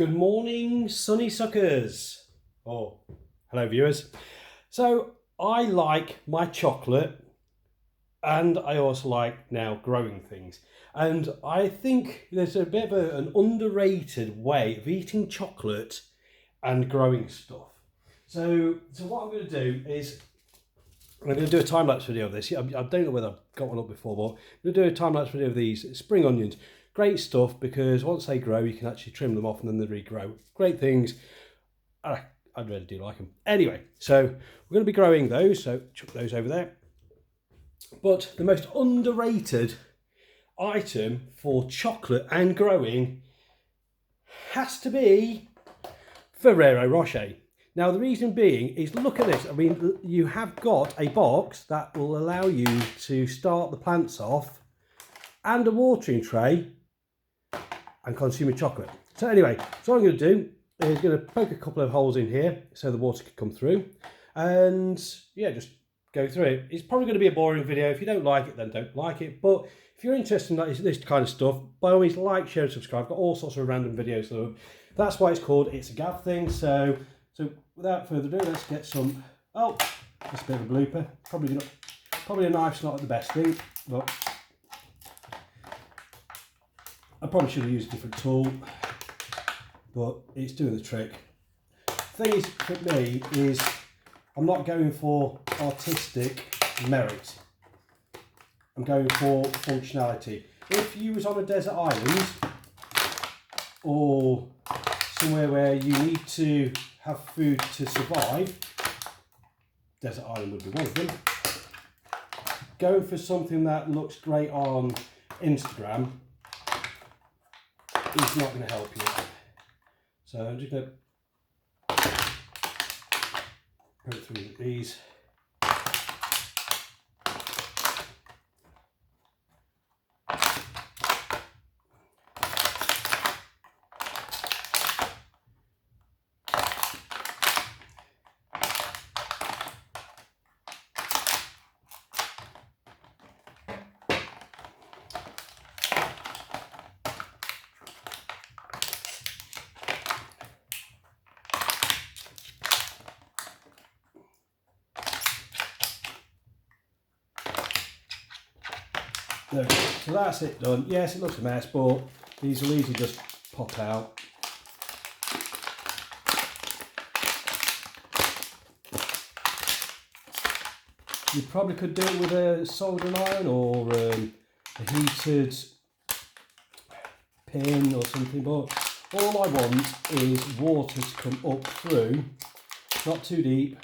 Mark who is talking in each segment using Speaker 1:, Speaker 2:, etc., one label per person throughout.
Speaker 1: Good morning, sunny suckers. Oh, hello viewers. So I like my chocolate and I also like now growing things. And I think there's a bit of an underrated way of eating chocolate and growing stuff. So what I'm going to do is I'm going to do a time-lapse video of this. I don't know whether I've got one up before, but I'm going to do a time-lapse video of these spring onions. Great stuff because once they grow, you can actually trim them off and then they regrow. Great things. I really do like them. Anyway, so we're going to be growing those, so chuck those over there. But the most underrated item for chocolate and growing has to be Ferrero Rocher. Now, the reason being is, look at this. I mean, you have got a box that will allow you to start the plants off and a watering tray and consume chocolate. So anyway, so what I'm going to do is going to poke a couple of holes in here so the water can come through. And yeah, just go through it. It's probably going to be a boring video. If you don't like it, then don't like it. But if you're interested in this kind of stuff, by all means, like, share and subscribe. I've got all sorts of random videos. So that's why it's called It's a Gav Thing. So without further ado, let's get some. Oh, that's a bit of a blooper. Probably a knife's not the best thing, but I probably should have used a different tool, but it's doing the trick. The thing is, for me, is I'm not going for artistic merit. I'm going for functionality. If you was on a desert island or somewhere where you need to have food to survive, desert island would be one of them. Going for something that looks great on Instagram is not going to help you. So I'm just going to poke through these. There we go. So that's it done. Yes, it looks a mess, but these will easily just pop out. You probably could do it with a soldering iron or a heated pin or something, but all I want is water to come up through, not too deep,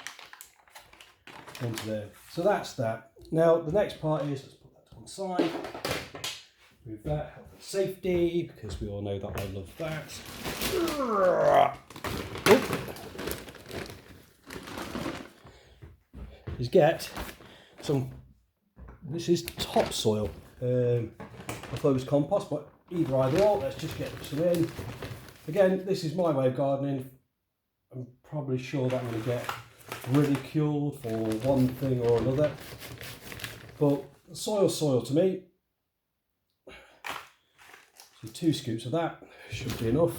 Speaker 1: into there. So that's that. Now the next part is, let's put that to one side, move that, health and safety, because we all know that I love that. Is get some, this is topsoil. I thought it was compost, but either or, let's just get some in. Again, this is my way of gardening. I'm probably sure that I'm going to get ridiculed for one thing or another, but soil to me. So 2 scoops of that should be enough.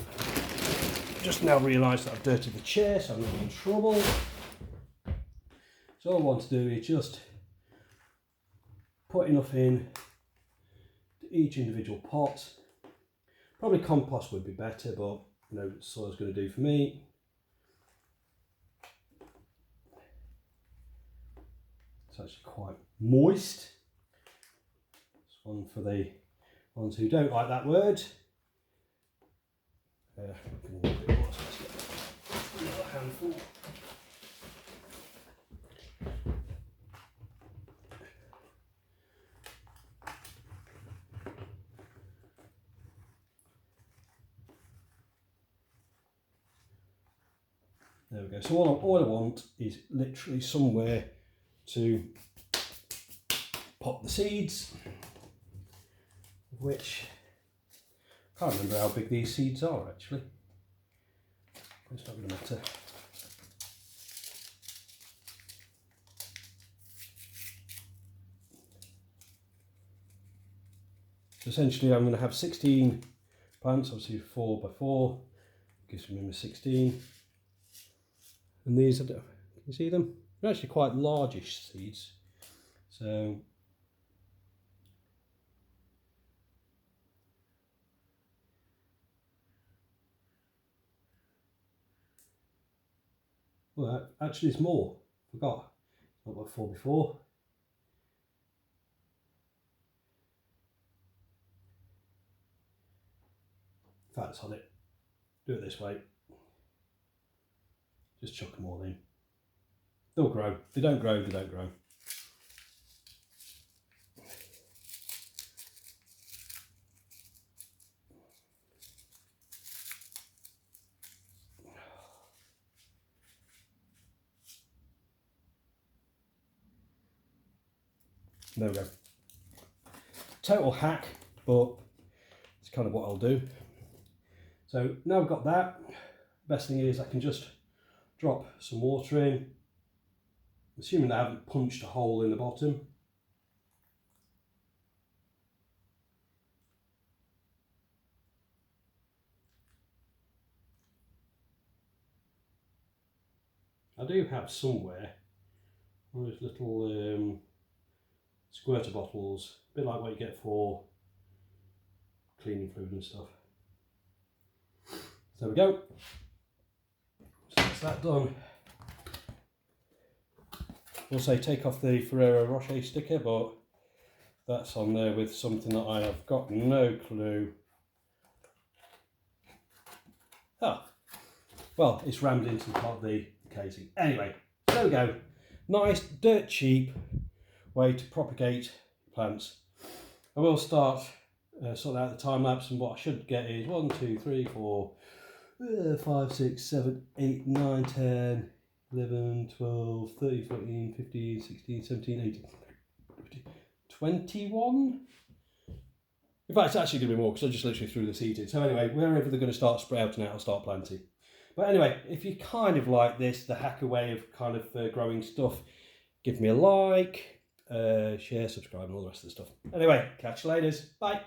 Speaker 1: Just now realised that I've dirtied the chair, so I'm going to be in trouble. So all I want to do is just put enough in to each individual pot. Probably compost would be better, but you know, soil's going to do for me. It's actually quite moist. This one for the ones who don't like that word. Another handful. There we go. So all I want is literally somewhere to pop the seeds, which I can't remember how big these seeds are actually. It's not going to matter. So essentially I'm going to have 16 plants, obviously 4 by 4, gives me number 16. And these are, can you see them? They're actually quite largish seeds. So well, actually it's more. Forgot. Not what 4 before. In fact, on it. Do it this way. Just chuck them all in. They'll grow. If they don't grow, they don't grow. There we go. Total hack, but it's kind of what I'll do. So now I've got that, best thing is I can just drop some water in, assuming I haven't punched a hole in the bottom. I do have somewhere one of those little squirter bottles, a bit like what you get for cleaning fluid and stuff. So there we go. So that's that done. We'll say take off the Ferrero Rocher sticker, but that's on there with something that I have got no clue. Ah, well, it's rammed into part of the casing. Anyway, there we go. Nice, dirt cheap way to propagate plants. I will start sorting out the time lapse, and what I should get is 1, 2, 3, 4, 5, 6, 7, 8, 9, 10, 11, 12, 13, 14, 15, 16, 17, 18, 21? In fact, it's actually going to be more because I just literally threw the seed in. So anyway, wherever they're going to start sprouting out, I'll start planting. But anyway, if you kind of like this, the hacker way of kind of growing stuff, give me a like, share, subscribe and all the rest of the stuff. Anyway, catch you later. Bye.